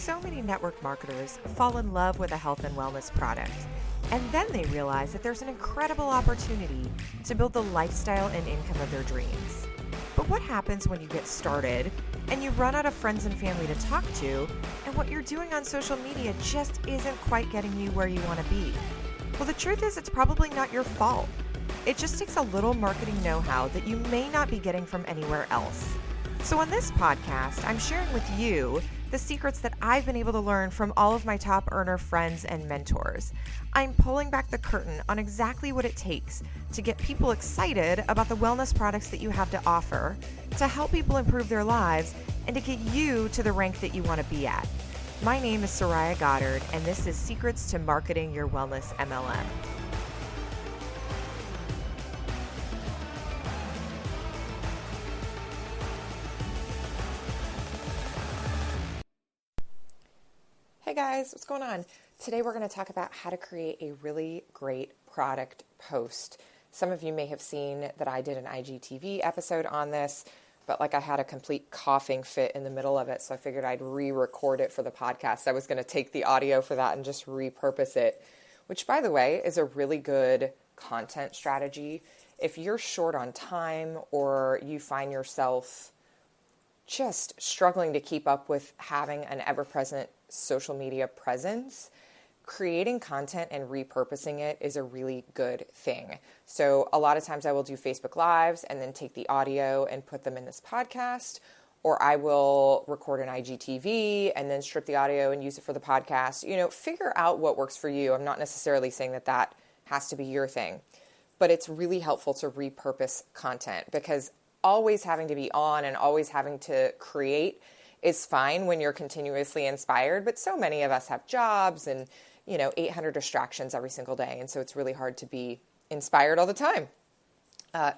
So many network marketers fall in love with a health and wellness product, and then they realize that there's an incredible opportunity to build the lifestyle and income of their dreams. But what happens when you get started and you run out of friends and family to talk to, and what you're doing on social media just isn't quite getting you where you want to be? Well, the truth is, it's probably not your fault. It just takes a little marketing know-how that you may not be getting from anywhere else. So on this podcast, I'm sharing with you the secrets that I've been able to learn from all of my top earner friends and mentors. I'm pulling back the curtain on exactly what it takes to get people excited about the wellness products that you have to offer, to help people improve their lives, and to get you to the rank that you want to be at. My name is Soraya Goddard, and this is Secrets to Marketing Your Wellness MLM. Hey guys, what's going on? Today we're going to talk about how to create a really great product post. Some of you may have seen that I did an IGTV episode on this, but I had a complete coughing fit in the middle of it, so I figured I'd re-record it for the podcast. I was going to take the audio for that and just repurpose it, which, by the way, is a really good content strategy. If you're short on time or you find yourself just struggling to keep up with having an ever-present social media presence, creating content and repurposing it is a really good thing. So a lot of times I will do Facebook Lives and then take the audio and put them in this podcast, or I will record an IGTV and then strip the audio and use it for the podcast. Figure out what works for you. I'm not necessarily saying that that has to be your thing, but it's really helpful to repurpose content, because always having to be on and always having to create is fine when you're continuously inspired, but so many of us have jobs and 800 distractions every single day, and so it's really hard to be inspired all the time.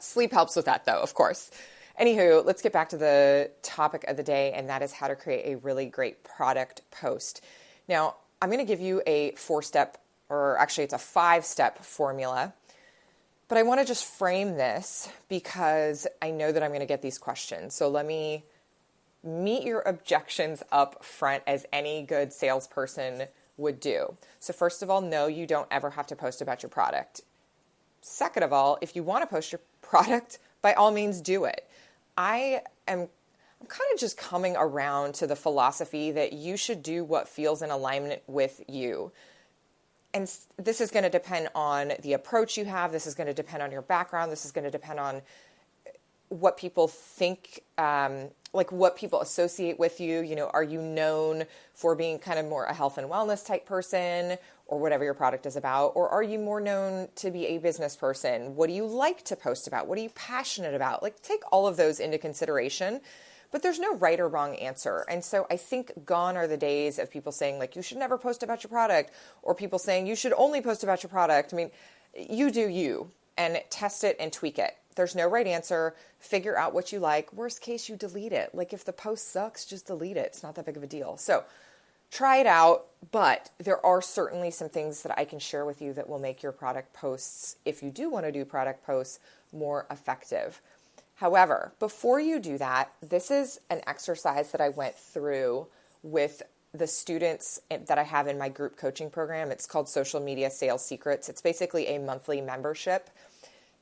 Sleep helps with that, though, of course. Anywho, let's get back to the topic of the day, and that is how to create a really great product post. Now, I'm going to give you a 4-step, or actually it's a 5-step formula, but I want to just frame this because I know that I'm going to get these questions. So let me meet your objections up front, as any good salesperson would do. So first of all, no, you don't ever have to post about your product. Second of all, if you want to post your product, by all means do it. I'm kind of just coming around to the philosophy that you should do what feels in alignment with you. And this is going to depend on the approach you have. This is going to depend on your background. This is going to depend on what people think, what people associate with you. Are you known for being kind of more a health and wellness type person, or whatever your product is about? Or are you more known to be a business person? What do you like to post about? What are you passionate about? Take all of those into consideration. But there's no right or wrong answer. And so I think gone are the days of people saying you should never post about your product, or people saying you should only post about your product. I mean, you do you, and test it and tweak it. There's no right answer. Figure out what you like. Worst case, you delete it. If the post sucks, just delete it. It's not that big of a deal. So try it out, but there are certainly some things that I can share with you that will make your product posts, if you do want to do product posts, more effective. However, before you do that, this is an exercise that I went through with the students that I have in my group coaching program. It's called Social Media Sales Secrets. It's basically a monthly membership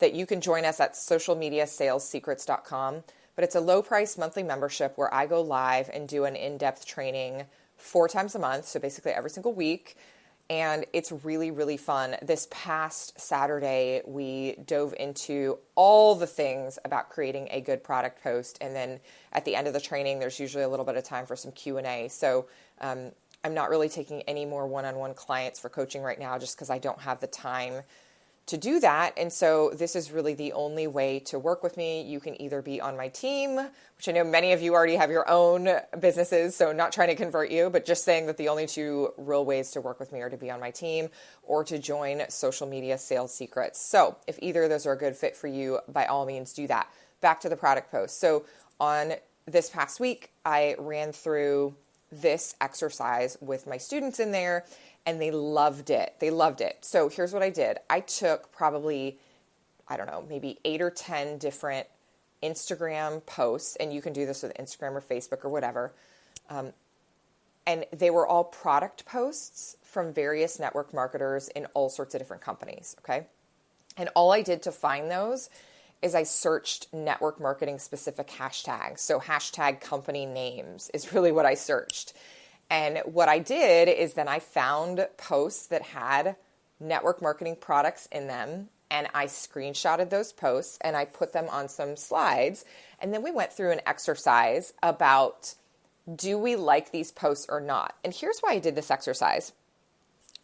that you can join us at socialmediasalessecrets.com. But it's a low-price monthly membership where I go live and do an in-depth training 4 times a month, so basically every single week. And it's really, really fun. This past Saturday, we dove into all the things about creating a good product post. And then at the end of the training, there's usually a little bit of time for some Q&A. So I'm not really taking any more one-on-one clients for coaching right now, just because I don't have the time to do that. And so this is really the only way to work with me. You can either be on my team, which I know many of you already have your own businesses, so not trying to convert you, but just saying that the only 2 real ways to work with me are to be on my team or to join Social Media Sales Secrets. So if either of those are a good fit for you, by all means do that. Back to the product post. So on this past week, I ran through this exercise with my students in there, and they loved it. So here's what I did. I took probably, maybe 8 or 10 different Instagram posts, and you can do this with Instagram or Facebook or whatever. And And they were all product posts from various network marketers in all sorts of different companies, okay? And all I did to find those is I searched network marketing specific hashtags. So hashtag company names is really what I searched. And what I did is then I found posts that had network marketing products in them, and I screenshotted those posts and I put them on some slides. And then we went through an exercise about, do we like these posts or not? And here's why I did this exercise.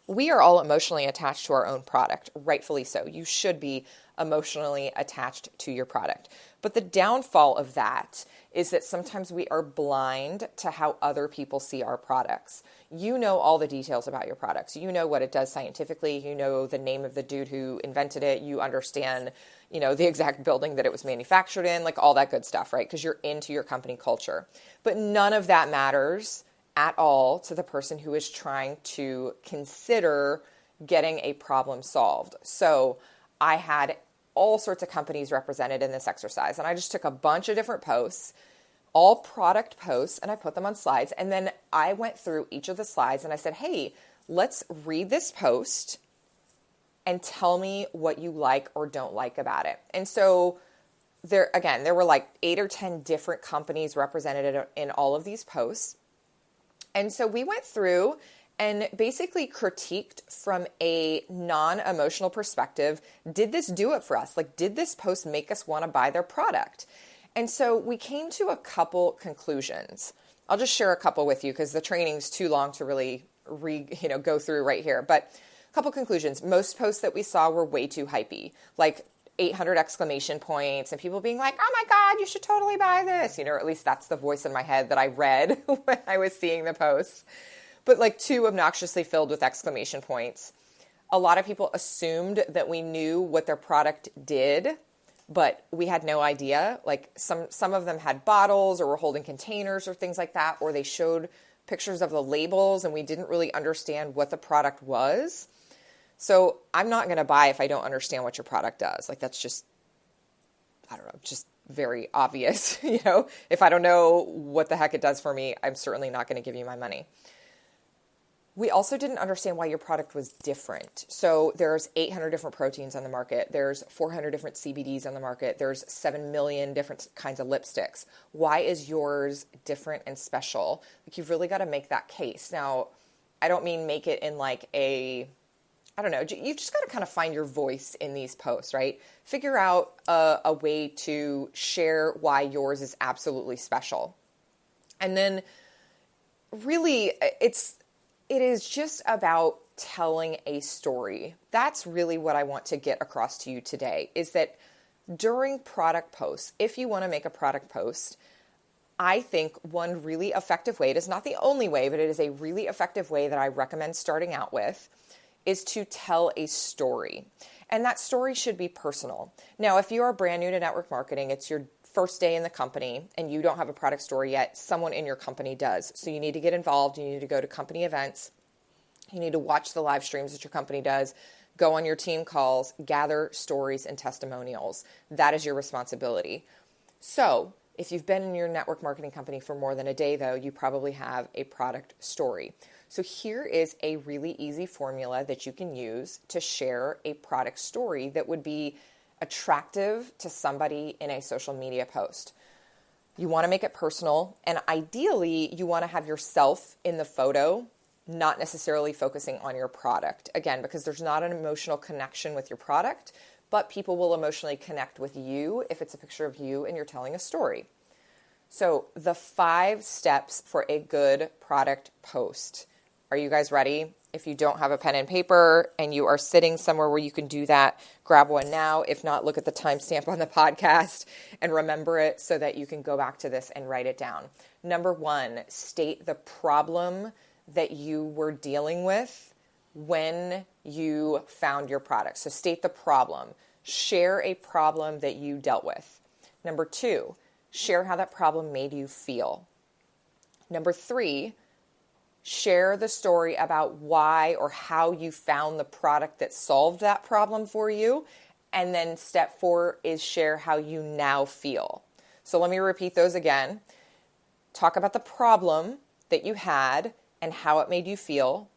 We are all emotionally attached to our own product, rightfully so. You should be emotionally attached to your product. But the downfall of that is that sometimes we are blind to how other people see our products. You know all the details about your products. You know what it does scientifically. You know the name of the dude who invented it. You understand, the exact building that it was manufactured in, like all that good stuff, right? Because you're into your company culture. But none of that matters at all to the person who is trying to consider getting a problem solved. So I had all sorts of companies represented in this exercise, and I just took a bunch of different posts, all product posts, and I put them on slides. And then I went through each of the slides and I said, hey, let's read this post and tell me what you like or don't like about it. And so there were like 8 or 10 different companies represented in all of these posts. And so we went through and basically critiqued from a non-emotional perspective. Did this do it for us? Like, did this post make us want to buy their product? And so we came to a couple conclusions. I'll just share a couple with you because the training's too long to really go through right here. But a couple conclusions. Most posts that we saw were way too hypey, like 800 exclamation points and people being like, oh my God, you should totally buy this. Or at least that's the voice in my head that I read when I was seeing the posts. But like too obnoxiously filled with exclamation points. A lot of people assumed that we knew what their product did, but we had no idea. Like some of them had bottles or were holding containers or things like that, or they showed pictures of the labels and we didn't really understand what the product was. So I'm not going to buy if I don't understand what your product does. Like that's just, just very obvious. If I don't know what the heck it does for me, I'm certainly not going to give you my money. We also didn't understand why your product was different. So there's 800 different proteins on the market. There's 400 different CBDs on the market. There's 7 million different kinds of lipsticks. Why is yours different and special? Like you've really got to make that case. Now, I don't mean make it in like you've just got to kind of find your voice in these posts, right? Figure out a way to share why yours is absolutely special. And then really it is just about telling a story. That's really what I want to get across to you today, is that during product posts, if you want to make a product post, I think one really effective way, it is not the only way, but it is a really effective way that I recommend starting out with, is to tell a story. And that story should be personal. Now, if you are brand new to network marketing, it's your first day in the company and you don't have a product story yet, someone in your company does. So you need to get involved. You need to go to company events. You need to watch the live streams that your company does, go on your team calls, gather stories and testimonials. That is your responsibility. So if you've been in your network marketing company for more than a day, though, you probably have a product story. So here is a really easy formula that you can use to share a product story that would be attractive to somebody in a social media post. You want to make it personal, and ideally you want to have yourself in the photo, not necessarily focusing on your product. Again, because there's not an emotional connection with your product, but people will emotionally connect with you if it's a picture of you and you're telling a story. So the 5 steps for a good product post. Are you guys ready? If you don't have a pen and paper and you are sitting somewhere where you can do that, grab one now. If not, look at the timestamp on the podcast and remember it so that you can go back to this and write it down. Number 1, state the problem that you were dealing with when you found your product. So state the problem. Share a problem that you dealt with. Number 2, share how that problem made you feel. Number 3, share the story about why or how you found the product that solved that problem for you. And then step 4 is share how you now feel. So let me repeat those again. Talk about the problem that you had and how it made you feel,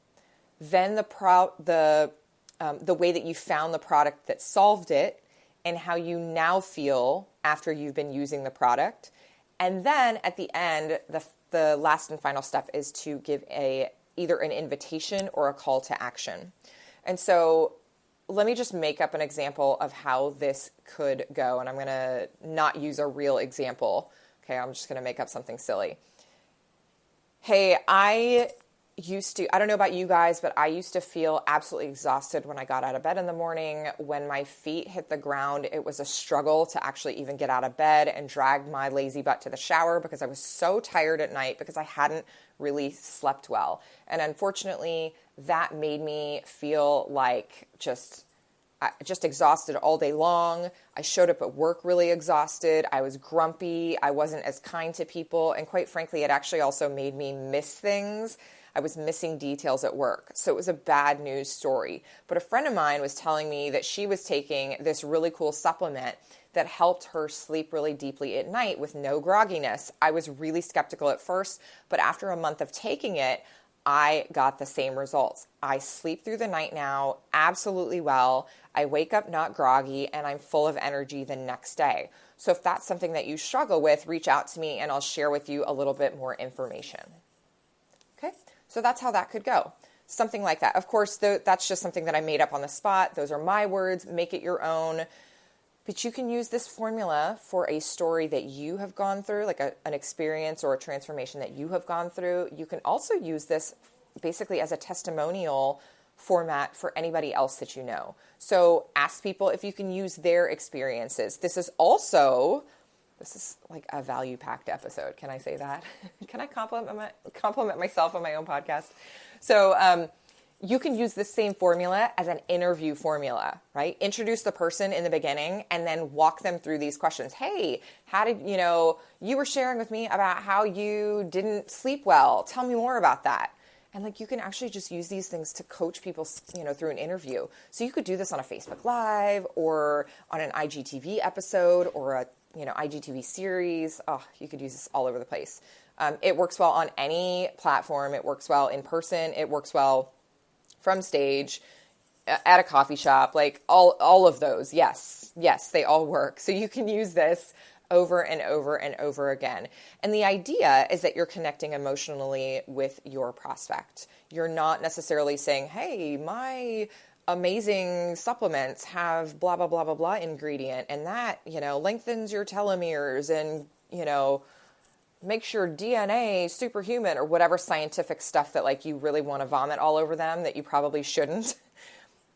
then the way that you found the product that solved it, and how you now feel after you've been using the product. And then at the end, the last and final step is to give either an invitation or a call to action. And so let me just make up an example of how this could go. And I'm going to not use a real example. Okay, I'm just going to make up something silly. Hey, I don't know about you guys, but I used to feel absolutely exhausted when I got out of bed in the morning. When my feet hit the ground, it was a struggle to actually even get out of bed and drag my lazy butt to the shower because I was so tired at night because I hadn't really slept well. And unfortunately, that made me feel like just exhausted all day long. I showed up at work really exhausted. I was grumpy. I wasn't as kind to people. And quite frankly, it actually also made me miss things. I was missing details at work. So it was a bad news story. But a friend of mine was telling me that she was taking this really cool supplement that helped her sleep really deeply at night with no grogginess. I was really skeptical at first, but after a month of taking it, I got the same results. I sleep through the night now absolutely well. I wake up not groggy, and I'm full of energy the next day. So if that's something that you struggle with, reach out to me and I'll share with you a little bit more information. Okay, so that's how that could go. Something like that. Of course, that's just something that I made up on the spot. Those are my words. Make it your own. But you can use this formula for a story that you have gone through, like an experience or a transformation that you have gone through. You can also use this basically as a testimonial format for anybody else that you know. So ask people if you can use their experiences. This is like a value-packed episode. Can I say that? Can I compliment myself on my own podcast? So you can use the same formula as an interview formula, right? Introduce the person in the beginning and then walk them through these questions. Hey, how did, you were sharing with me about how you didn't sleep well. Tell me more about that. And you can actually just use these things to coach people, through an interview. So you could do this on a Facebook Live or on an IGTV episode or a, IGTV series. Oh, you could use this all over the place. It works well on any platform. It works well in person. It works well from stage, at a coffee shop, all of those. Yes, they all work. So you can use this over and over and over again. And the idea is that you're connecting emotionally with your prospect. You're not necessarily saying, hey, my amazing supplements have blah, blah, blah, blah, blah ingredient. And that, lengthens your telomeres and, makes your DNA superhuman or whatever scientific stuff that you really want to vomit all over them that you probably shouldn't.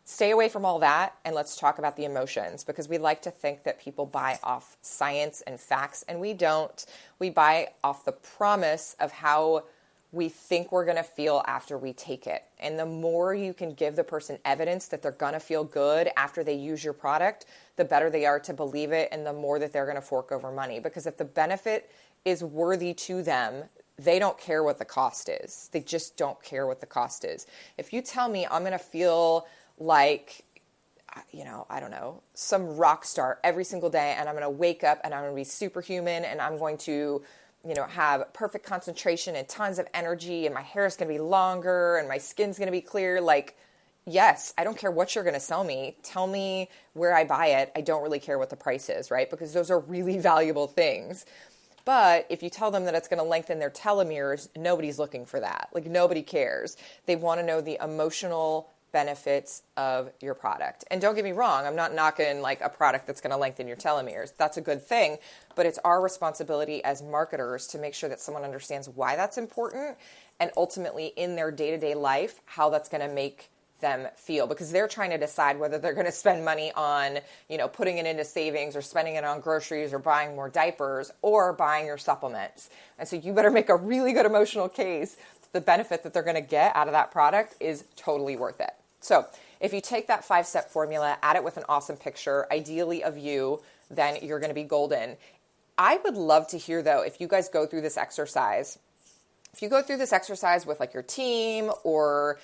Stay away from all that and let's talk about the emotions, because we like to think that people buy off science and facts, and we don't. We buy off the promise of how we think we're going to feel after we take it. And the more you can give the person evidence that they're going to feel good after they use your product, the better they are to believe it and the more that they're going to fork over money. Because if the benefit is worthy to them, they don't care what the cost is. They just don't care what the cost is. If you tell me I'm going to feel like, I don't know, some rock star every single day, and I'm going to wake up and I'm going to be superhuman and I'm going to, have perfect concentration and tons of energy and my hair is going to be longer and my skin's going to be clear. Yes, I don't care what you're going to sell me. Tell me where I buy it. I don't really care what the price is, right? Because those are really valuable things. But if you tell them that it's going to lengthen their telomeres, nobody's looking for that. Nobody cares. They want to know the emotional benefits of your product. And don't get me wrong, I'm not knocking a product that's going to lengthen your telomeres. That's a good thing, but it's our responsibility as marketers to make sure that someone understands why that's important and ultimately in their day-to-day life, how that's going to make them feel, because they're trying to decide whether they're going to spend money on, putting it into savings or spending it on groceries or buying more diapers or buying your supplements. And so you better make a really good emotional case. The benefit that they're going to get out of that product is totally worth it. So if you take that 5-step formula, add it with an awesome picture, ideally of you, then you're going to be golden. I would love to hear, though, if you guys go through this exercise, with your team or,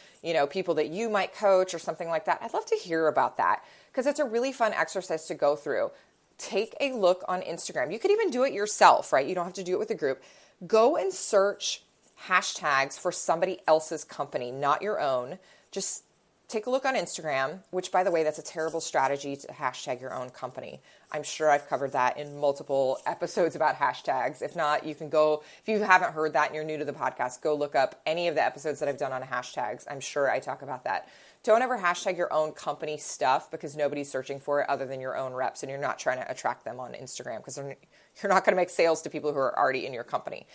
people that you might coach or something like that, I'd love to hear about that because it's a really fun exercise to go through. Take a look on Instagram. You could even do it yourself, right? You don't have to do it with a group. Go and search hashtags for somebody else's company, not your own. Just take a look on Instagram, which, by the way, that's a terrible strategy to hashtag your own company. I'm sure I've covered that in multiple episodes about hashtags. If not, you can go, if you haven't heard that and you're new to the podcast, go look up any of the episodes that I've done on hashtags. I'm sure I talk about that. Don't ever hashtag your own company stuff because nobody's searching for it other than your own reps, and you're not trying to attract them on Instagram because you're not going to make sales to people who are already in your company.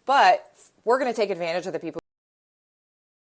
But we're going to take advantage of the people